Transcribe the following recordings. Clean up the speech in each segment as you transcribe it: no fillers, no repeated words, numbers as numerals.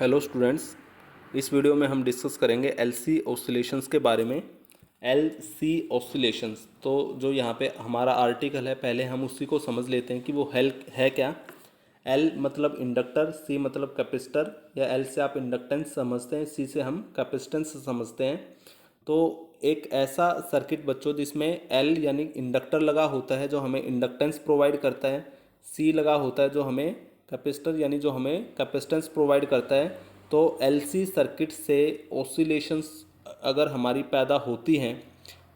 Hello students, इस video में हम डिस्कस करेंगे एलसी ऑसिलेशंस के बारे में। एलसी ऑसिलेशंस, तो जो यहाँ पे हमारा आर्टिकल है, पहले हम उसी को समझ लेते हैं कि वो है क्या। एल मतलब इंडक्टर, सी मतलब कैपेसिटर, या एल से आप इंडक्टेंस समझते हैं, सी से हम कैपेसिटेंस समझते हैं। तो एक ऐसा सर्किट बच्चों जिसमें एल यानी इंडक्टर लगा होता है जो हमें इंडक्टेंस प्रोवाइड करता है, सी लगा होता है जो हमें कैपेसिटर यानी जो हमें कैपेसिटेंस प्रोवाइड करता है। तो एलसी सर्किट से ऑसिलेशंस अगर हमारी पैदा होती हैं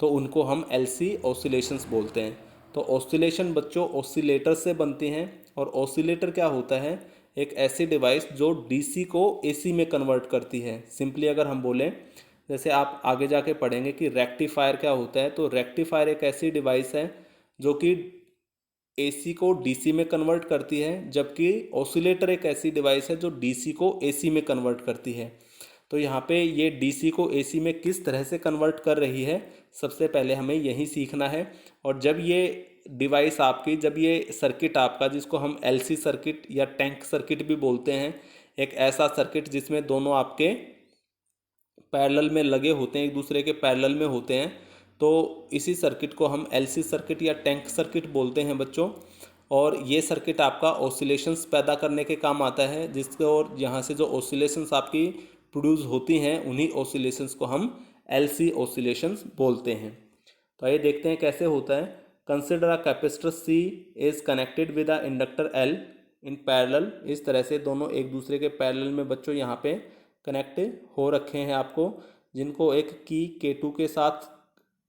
तो उनको हम एलसी ऑसिलेशंस बोलते हैं। तो ऑसिलेशन बच्चों ऑसिलेटर से बनती हैं, और ऑसिलेटर क्या होता है, एक ऐसी डिवाइस जो डीसी को एसी में कन्वर्ट करती है। सिंपली अगर हम बोलें, जैसे आप आगे जाके पढ़ेंगे कि रेक्टिफायर क्या होता है, तो रेक्टिफायर एक ऐसी डिवाइस है जो कि एसी को डीसी में कन्वर्ट करती है, जबकि ऑसिलेटर एक ऐसी डिवाइस है जो डीसी को एसी में कन्वर्ट करती है। तो यहाँ पे ये डीसी को एसी में किस तरह से कन्वर्ट कर रही है, सबसे पहले हमें यही सीखना है। और जब ये डिवाइस आपकी, जब ये सर्किट आपका, जिसको हम एलसी सर्किट या टैंक सर्किट भी बोलते हैं, एक ऐसा सर्किट जिसमें दोनों आपके पैरेलल में लगे होते हैं, एक दूसरे के पैरेलल में होते हैं, तो इसी सर्किट को हम एलसी सर्किट या टैंक सर्किट बोलते हैं बच्चों। और ये सर्किट आपका ऑसिलेशंस पैदा करने के काम आता है, जिसके और यहाँ से जो ऑसिलेशंस आपकी प्रोड्यूस होती हैं, उन्हीं ऑसिलेशंस को हम एलसी ऑसिलेशंस बोलते हैं। तो आइए देखते हैं कैसे होता है। Consider a capacitor C is connected with a inductor L in parallel. इस तरह से दोनों एक दूसरे के पैरेलल में बच्चों यहाँ पे कनेक्ट हो रखे हैं आपको, जिनको एक की K2 के साथ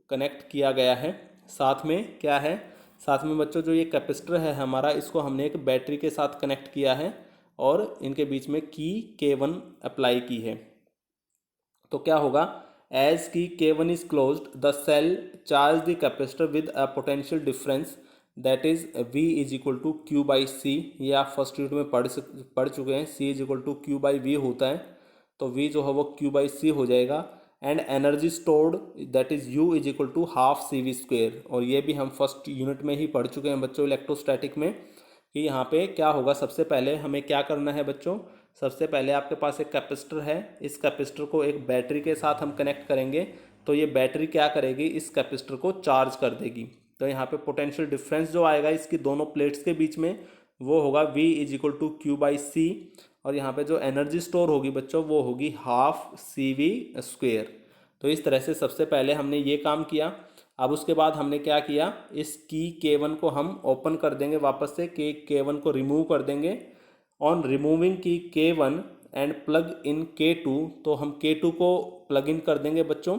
कनेक्ट किया गया है। साथ में क्या है, साथ में बच्चों जो ये कैपेसिटर है हमारा, इसको हमने एक बैटरी के साथ कनेक्ट किया है और इनके बीच में की K1 अप्लाई की है। तो क्या होगा, as key K1 is closed the cell charge the capacitor with a potential difference that is V is equal to Q by C. ये आप फर्स्ट यूनिट में पढ़ चुके हैं। C is equal to Q by V होता है, तो V जो है वो क्यू बाई सी हो जाएगा। And energy stored that is U is equal to half C V square. और ये भी हम फर्स्ट यूनिट में ही पढ़ चुके हैं बच्चों इलेक्ट्रोस्टैटिक में, कि यहाँ पे क्या होगा। सबसे पहले हमें क्या करना है बच्चों, सबसे पहले आपके पास एक कैपेसिटर है, इस कैपेसिटर को एक बैटरी के साथ हम कनेक्ट करेंगे, तो ये बैटरी क्या करेगी, इस कैपेसिटर को चार्ज कर देगी। तो यहाँ पे पोटेंशियल डिफरेंस जो आएगा इसकी दोनों प्लेट्स के बीच में, वो होगा V is equal to Q by C. और यहाँ पे जो एनर्जी स्टोर होगी बच्चों, वो होगी हाफ सी वी स्क्वेयर। तो इस तरह से सबसे पहले हमने ये काम किया। अब उसके बाद हमने क्या किया, इस की K1 को हम ओपन कर देंगे, वापस से K1 को रिमूव कर देंगे। ऑन रिमूविंग की K1 and plug in K2, तो हम K2 को प्लग इन कर देंगे बच्चों।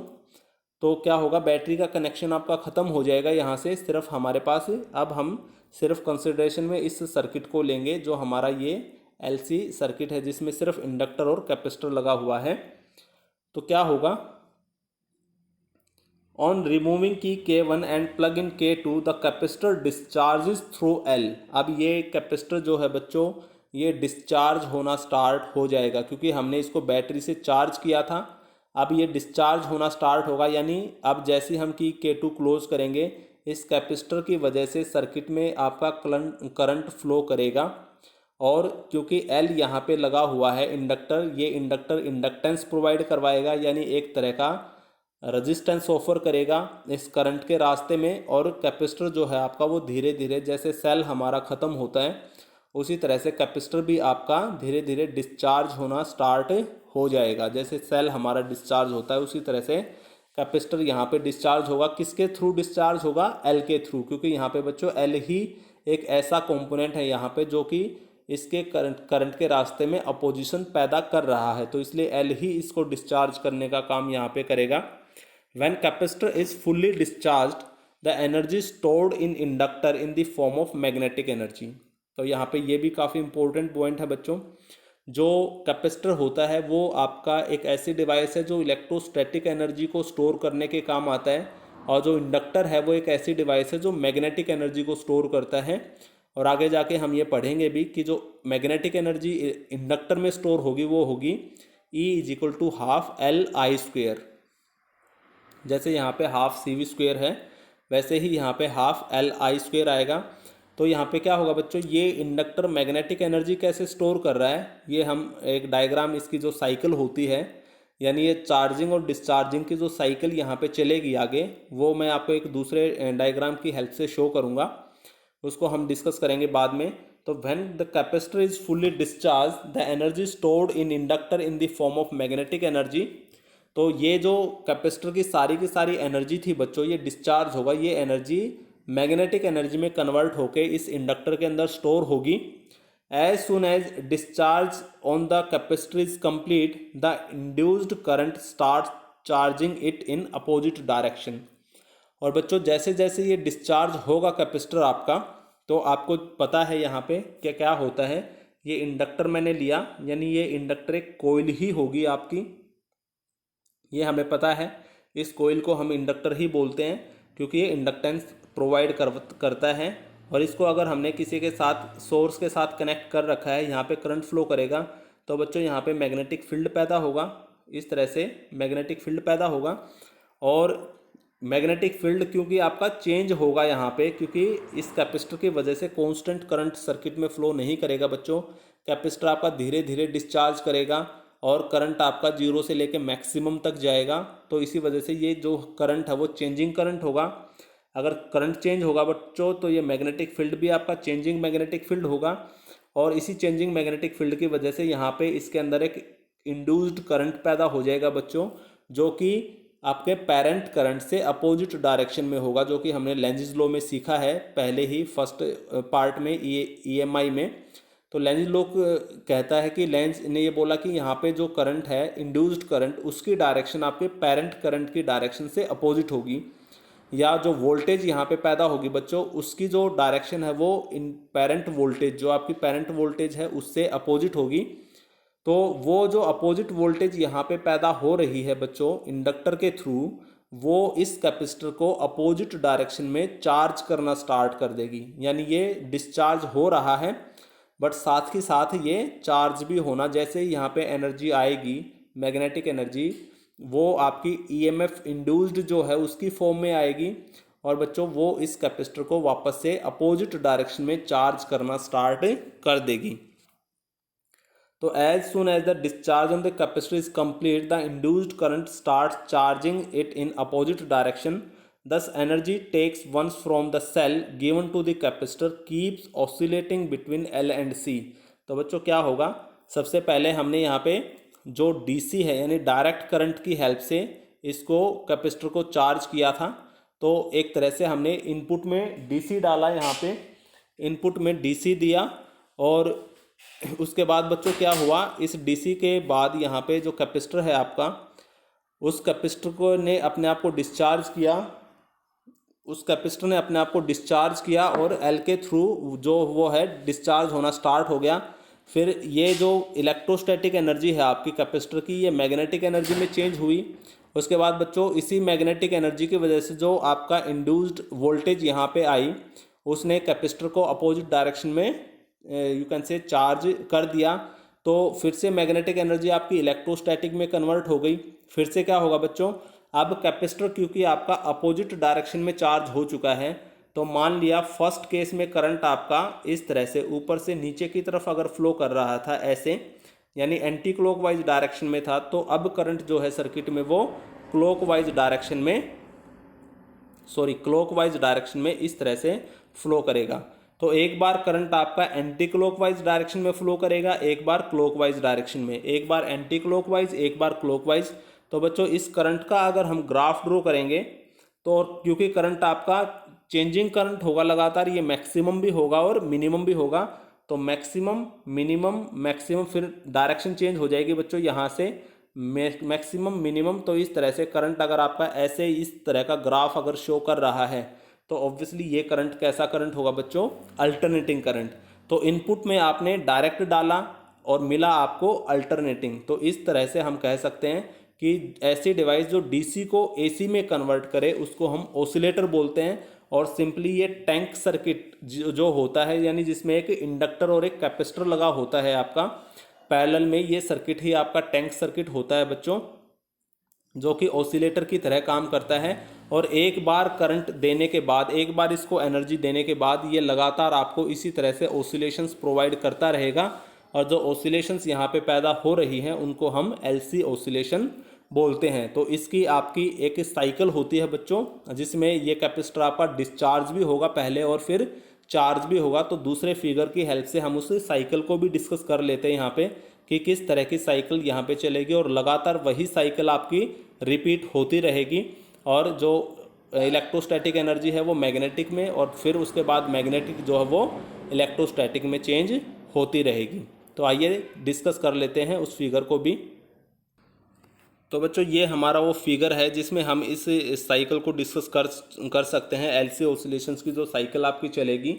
तो क्या होगा, बैटरी का कनेक्शन आपका ख़त्म हो जाएगा यहाँ से, सिर्फ हमारे पास अब हम सिर्फ कंसिडरेशन में इस सर्किट को लेंगे जो हमारा ये एलसी सर्किट है, जिसमें सिर्फ इंडक्टर और कैपेसिटर लगा हुआ है। तो क्या होगा, ऑन रिमूविंग की K1 and plug in K2 the capacitor discharges through L। अब ये कैपेसिटर जो है बच्चों, ये डिस्चार्ज होना स्टार्ट हो जाएगा, क्योंकि हमने इसको बैटरी से चार्ज किया था। अब ये डिस्चार्ज होना स्टार्ट होगा, यानी अब जैसे ही हम की K2 क्लोज करेंगे, इस कैपेसिटर की वजह से सर्किट में आपका करंट फ्लो करेगा। और क्योंकि L यहाँ पे लगा हुआ है इंडक्टर, ये इंडक्टर इंडक्टेंस प्रोवाइड करवाएगा, यानी एक तरह का रजिस्टेंस ऑफर करेगा इस करंट के रास्ते में। और कैपेसिटर जो है आपका, वो धीरे धीरे, जैसे सेल हमारा ख़त्म होता है उसी तरह से कैपेसिटर भी आपका धीरे धीरे डिस्चार्ज होना स्टार्ट हो जाएगा। जैसे सेल हमारा डिस्चार्ज होता है उसी तरह से कैपेसिटर यहाँ पे डिस्चार्ज होगा। किसके थ्रू डिस्चार्ज होगा, एल के थ्रू, क्योंकि यहाँ पे बच्चों एल ही एक ऐसा कंपोनेंट है यहाँ पे जो कि इसके करंट के रास्ते में अपोजिशन पैदा कर रहा है, तो इसलिए एल ही इसको डिस्चार्ज करने का काम यहाँ पे करेगा। When capacitor is fully discharged, the energy stored in inductor in the form of magnetic energy। तो यहाँ पे ये भी काफ़ी इंपॉर्टेंट पॉइंट है बच्चों। जो कैपेसिटर होता है वो आपका एक ऐसी डिवाइस है जो इलेक्ट्रोस्टैटिक एनर्जी को स्टोर करने के काम आता है, और जो इंडक्टर है वो एक ऐसी डिवाइस है जो मैग्नेटिक एनर्जी को स्टोर करता है। और आगे जाके हम ये पढ़ेंगे भी कि जो मैग्नेटिक एनर्जी इंडक्टर में स्टोर होगी वो होगी E is equal to half L I square. जैसे यहाँ पे हाफ सी वी स्क्वेयर है, वैसे ही यहाँ पे हाफ एल आई स्क्वेयर आएगा। तो यहाँ पे क्या होगा बच्चों, ये इंडक्टर मैग्नेटिक एनर्जी कैसे स्टोर कर रहा है, ये हम एक डायग्राम, इसकी जो साइकिल होती है, यानी ये चार्जिंग और डिस्चार्जिंग की जो साइकिल यहाँ पे चलेगी आगे, वो मैं आपको एक दूसरे डायग्राम की हेल्प से शो करूँगा, उसको हम डिस्कस करेंगे बाद में। तो when the capacitor is fully discharge the energy stored in inductor in the form of magnetic energy. तो ये जो कैपेसिटर की सारी एनर्जी थी बच्चों, ये डिस्चार्ज होगा, ये एनर्जी मैग्नेटिक एनर्जी में कन्वर्ट होके इस इंडक्टर के अंदर स्टोर होगी। As soon as discharge on the capacitor is complete the induced current start charging it in opposite direction. और बच्चों जैसे जैसे ये डिस्चार्ज होगा कैपेसिटर आपका, तो आपको पता है यहाँ पे क्या क्या होता है। ये इंडक्टर मैंने लिया, यानी ये इंडक्टर एक कोइल ही होगी आपकी, ये हमें पता है। इस कोइल को हम इंडक्टर ही बोलते हैं क्योंकि ये इंडक्टेंस प्रोवाइड करता है। और इसको अगर हमने किसी के साथ, सोर्स के साथ कनेक्ट कर रखा है, यहाँ पे करंट फ्लो करेगा, तो बच्चों यहाँ पे मैग्नेटिक फील्ड पैदा होगा, इस तरह से मैग्नेटिक फील्ड पैदा होगा। और मैग्नेटिक फील्ड क्योंकि आपका चेंज होगा यहाँ पे, क्योंकि इस कैपेसिटर की वजह से कांस्टेंट करंट सर्किट में फ्लो नहीं करेगा बच्चों। कैपेसिटर आपका धीरे धीरे डिस्चार्ज करेगा और करंट आपका जीरो से लेके मैक्सिमम तक जाएगा। तो इसी वजह से ये जो करंट है वो चेंजिंग करंट होगा। अगर करंट चेंज होगा बच्चों, तो ये मैग्नेटिक फील्ड भी आपका चेंजिंग मैग्नेटिक फील्ड होगा। और इसी चेंजिंग मैग्नेटिक फील्ड की वजह से यहाँ पे इसके अंदर एक इंड्यूस्ड करंट पैदा हो जाएगा बच्चों, जो कि आपके पेरेंट करंट से अपोजिट डायरेक्शन में होगा, जो कि हमने लेंज़ लॉ में सीखा है पहले ही फर्स्ट पार्ट में, EMI में। तो लेंज़ लॉ कहता है कि लेंज ने ये बोला कि यहाँ पे जो करंट है, इंड्यूस्ड करंट, उसकी डायरेक्शन आपके पेरेंट करंट की डायरेक्शन से अपोजिट होगी, या जो वोल्टेज यहाँ पे पैदा होगी बच्चों, उसकी जो डायरेक्शन है वो इन पेरेंट वोल्टेज, जो आपकी पेरेंट वोल्टेज है, उससे अपोजिट होगी। तो वो जो अपोजिट वोल्टेज यहाँ पे पैदा हो रही है बच्चों इंडक्टर के थ्रू, वो इस कैपेसिटर को अपोजिट डायरेक्शन में चार्ज करना स्टार्ट कर देगी। यानी ये डिस्चार्ज हो रहा है, बट साथ ही साथ ये चार्ज भी होना, जैसे यहाँ पे एनर्जी आएगी मैग्नेटिक एनर्जी, वो आपकी EMF इंड्यूस्ड जो है उसकी फॉर्म में आएगी, और बच्चों वो इस कैपेसिटर को वापस से अपोजिट डायरेक्शन में चार्ज करना स्टार्ट कर देगी। तो as soon as the discharge on the capacitor is complete the induced current start charging it in opposite direction, thus energy takes once from the cell given to the capacitor keeps oscillating between L and C। तो बच्चों क्या होगा, सबसे पहले हमने यहाँ पे जो DC है, यानी डायरेक्ट करंट की हेल्प से इसको कैपेसिटर को चार्ज किया था। तो एक तरह से हमने इनपुट में DC डाला, यहाँ पे इनपुट में DC दिया, और उसके बाद बच्चों क्या हुआ, इस DC के बाद यहाँ पे जो कैपेसिटर है आपका, उस कैपेसिटर को ने अपने आप को डिस्चार्ज किया, उस कैपेसिटर ने अपने आप को डिस्चार्ज किया और L के थ्रू जो वो है डिस्चार्ज होना स्टार्ट हो गया। फिर ये जो इलेक्ट्रोस्टैटिक एनर्जी है आपकी कैपेसिटर की, ये मैग्नेटिक एनर्जी में चेंज हुई। उसके बाद बच्चों इसी मैग्नेटिक एनर्जी की वजह से जो आपका इंड्यूस्ड वोल्टेज यहाँ पे आई, उसने कैपेसिटर को अपोजिट डायरेक्शन में यू कैन से चार्ज कर दिया। तो फिर से मैग्नेटिक एनर्जी आपकी इलेक्ट्रोस्टैटिक में कन्वर्ट हो गई। फिर से क्या होगा बच्चों, अब कैपेसिटर क्योंकि आपका अपोजिट डायरेक्शन में चार्ज हो चुका है, तो मान लिया फर्स्ट केस में करंट आपका इस तरह से ऊपर से नीचे की तरफ अगर फ्लो कर रहा था ऐसे, यानी एंटी क्लॉकवाइज डायरेक्शन में था, तो अब करंट जो है सर्किट में वो क्लॉकवाइज डायरेक्शन में इस तरह से फ्लो करेगा। तो एक बार करंट आपका एंटी क्लॉकवाइज डायरेक्शन में फ्लो करेगा, एक बार क्लॉकवाइज डायरेक्शन में, एक बार एंटी क्लॉकवाइज, एक बार क्लॉकवाइज। तो बच्चों इस करंट का अगर हम ग्राफ ड्रॉ करेंगे, तो क्योंकि करंट आपका चेंजिंग करंट होगा लगातार, ये मैक्सिमम भी होगा और मिनिमम भी होगा। तो मैक्सिमम, मिनिमम, मैक्सिमम, फिर डायरेक्शन चेंज हो जाएगी बच्चों यहाँ से मैक्सिमम, मिनिमम। तो इस तरह से करंट अगर आपका ऐसे इस तरह का ग्राफ अगर शो कर रहा है, तो ऑब्वियसली ये करंट कैसा करंट होगा बच्चों, अल्टरनेटिंग करंट। तो इनपुट में आपने डायरेक्ट डाला और मिला आपको अल्टरनेटिंग। तो इस तरह से हम कह सकते हैं कि ऐसी डिवाइस जो DC को AC में कन्वर्ट करे उसको हम ऑसिलेटर बोलते हैं। और सिंपली ये टैंक सर्किट जो होता है, यानी जिसमें एक इंडक्टर और एक कैपेसिटर लगा होता है आपका पैरेलल में, ये सर्किट ही आपका टैंक सर्किट होता है बच्चों, जो कि ऑसिलेटर की तरह काम करता है। और एक बार करंट देने के बाद, एक बार इसको एनर्जी देने के बाद ये लगातार आपको इसी तरह से ऑसिलेशंस प्रोवाइड करता रहेगा। और जो ऑसिलेशंस यहाँ पे पैदा हो रही हैं उनको हम LC ऑसिलेशन बोलते हैं। तो इसकी आपकी एक साइकिल होती है बच्चों, जिसमें ये कैपेसिटर आपका डिस्चार्ज भी होगा पहले और फिर चार्ज भी होगा। तो दूसरे फिगर की हेल्प से हम उस साइकिल को भी डिस्कस कर लेते हैं यहाँ पे कि किस तरह की साइकिल यहाँ पे चलेगी, और लगातार वही साइकिल आपकी रिपीट होती रहेगी। और जो इलेक्ट्रोस्टैटिक एनर्जी है वो मैग्नेटिक में, और फिर उसके बाद मैग्नेटिक जो है वो इलेक्ट्रोस्टैटिक में चेंज होती रहेगी। तो आइए डिस्कस कर लेते हैं उस फिगर को भी। तो बच्चों ये हमारा वो फिगर है जिसमें हम इस साइकिल को डिस्कस कर सकते हैं। LC ऑसिलेशंस की जो साइकिल आपकी चलेगी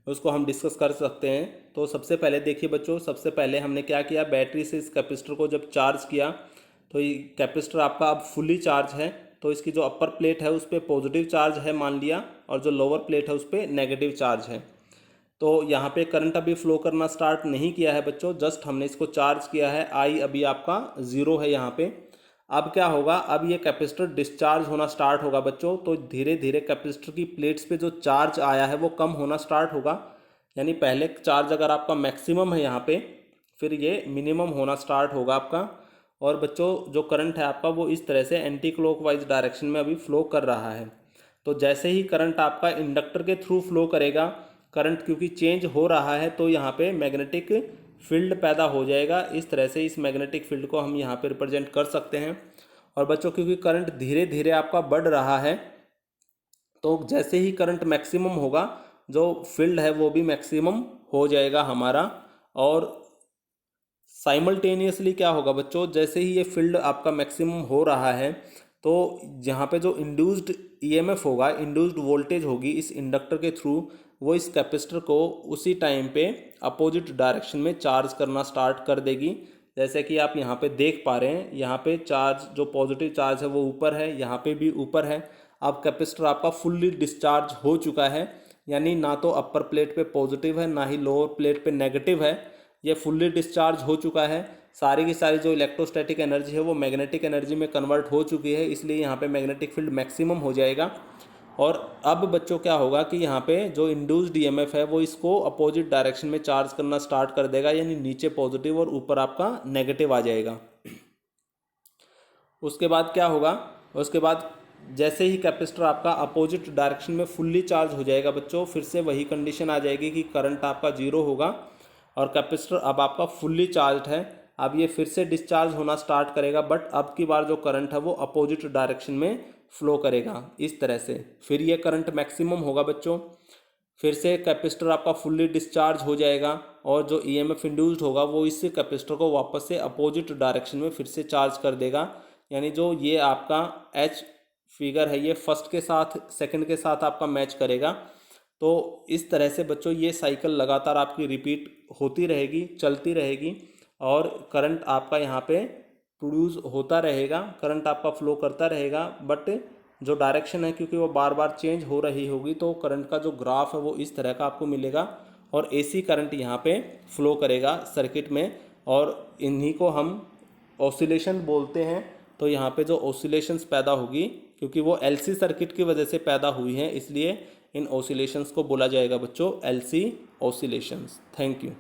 उसको हम डिस्कस कर सकते हैं। तो सबसे पहले देखिए बच्चों, सबसे पहले हमने क्या किया, बैटरी से इस कैपेसिटर को जब चार्ज किया तो ये कैपेसिटर आपका अब फुली चार्ज है। तो इसकी जो अपर प्लेट है उस पर पॉजिटिव चार्ज है मान लिया, और जो लोअर प्लेट है उस पर नेगेटिव चार्ज है। तो यहाँ पे करंट अभी फ्लो करना स्टार्ट नहीं किया है बच्चों, जस्ट हमने इसको चार्ज किया है। I अभी आपका 0 है यहाँ पे। अब क्या होगा, अब ये कैपेसिटर डिस्चार्ज होना स्टार्ट होगा बच्चों। तो धीरे धीरे कैपेसिटर की प्लेट्स पे जो चार्ज आया है वो कम होना स्टार्ट होगा। यानी पहले चार्ज अगर आपका मैक्सिमम है यहाँ पे, फिर ये मिनिमम होना स्टार्ट होगा आपका। और बच्चों जो करंट है आपका वो इस तरह से एंटी क्लॉकवाइज डायरेक्शन में अभी फ्लो कर रहा है। तो जैसे ही करंट आपका इंडक्टर के थ्रू फ्लो करेगा, करंट क्योंकि चेंज हो रहा है तो यहाँ पे मैग्नेटिक फील्ड पैदा हो जाएगा। इस तरह से इस मैग्नेटिक फील्ड को हम यहाँ पे रिप्रेजेंट कर सकते हैं। और बच्चों क्योंकि करंट धीरे धीरे आपका बढ़ रहा है, तो जैसे ही करंट मैक्सिमम होगा जो फील्ड है वो भी मैक्सिमम हो जाएगा हमारा। और साइमल्टेनियसली क्या होगा बच्चों, जैसे ही ये फील्ड आपका मैक्सिमम हो रहा है तो यहाँ पे जो इंड्यूस्ड EMF होगा, इंड्यूस्ड वोल्टेज होगी इस इंडक्टर के थ्रू, वो इस कैपेसिटर को उसी टाइम पे अपोजिट डायरेक्शन में चार्ज करना स्टार्ट कर देगी। जैसे कि आप यहाँ पे देख पा रहे हैं, यहाँ पे चार्ज जो पॉजिटिव चार्ज है वो ऊपर है, यहाँ पे भी ऊपर है। अब कैपेसिटर आपका फुल्ली डिस्चार्ज हो चुका है, यानी ना तो अपर प्लेट पे पॉजिटिव है ना ही लोअर प्लेट पे नेगेटिव है। ये फुल्ली डिस्चार्ज हो चुका है। सारी की सारी जो इलेक्ट्रोस्टैटिक एनर्जी है वो मैग्नेटिक एनर्जी में कन्वर्ट हो चुकी है, इसलिए यहाँ पे मैग्नेटिक फील्ड मैक्सिमम हो जाएगा। और अब बच्चों क्या होगा कि यहाँ पे जो इंड्यूस्ड EMF है वो इसको अपोजिट डायरेक्शन में चार्ज करना स्टार्ट कर देगा, यानी नीचे पॉजिटिव और ऊपर आपका नेगेटिव आ जाएगा। उसके बाद क्या होगा, उसके बाद जैसे ही कैपेसिटर आपका अपोजिट डायरेक्शन में फुल्ली चार्ज हो जाएगा बच्चों, फिर से वही कंडीशन आ जाएगी कि करंट आपका 0 होगा और कैपेसिटर अब आपका फुल्ली चार्ज है। अब ये फिर से डिस्चार्ज होना स्टार्ट करेगा, बट अब की बार जो करंट है वो अपोजिट डायरेक्शन में फ्लो करेगा इस तरह से। फिर ये करंट मैक्सिमम होगा बच्चों, फिर से कैपेसिटर आपका फुल्ली डिस्चार्ज हो जाएगा और जो EMF इंड्यूस्ड होगा वो इस कैपेसिटर को वापस से अपोजिट डायरेक्शन में फिर से चार्ज कर देगा। यानी जो ये आपका H फिगर है ये फर्स्ट के साथ सेकंड के साथ आपका मैच करेगा। तो इस तरह से बच्चों ये साइकिल लगातार आपकी रिपीट होती रहेगी, चलती रहेगी, और करंट आपका यहाँ पे प्रोड्यूस होता रहेगा, करंट आपका फ्लो करता रहेगा। बट जो डायरेक्शन है क्योंकि वो बार बार चेंज हो रही होगी, तो करंट का जो ग्राफ है वो इस तरह का आपको मिलेगा और AC करंट यहाँ पे फ्लो करेगा सर्किट में, और इन्हीं को हम ऑसिलेशन बोलते हैं। तो यहाँ पे जो ऑसिलेशंस पैदा होगी क्योंकि वो LC सर्किट की वजह से पैदा हुई हैं, इसलिए इन ऑसिलेशंस को बोला जाएगा बच्चों LC ऑसिलेशंस। Thank you.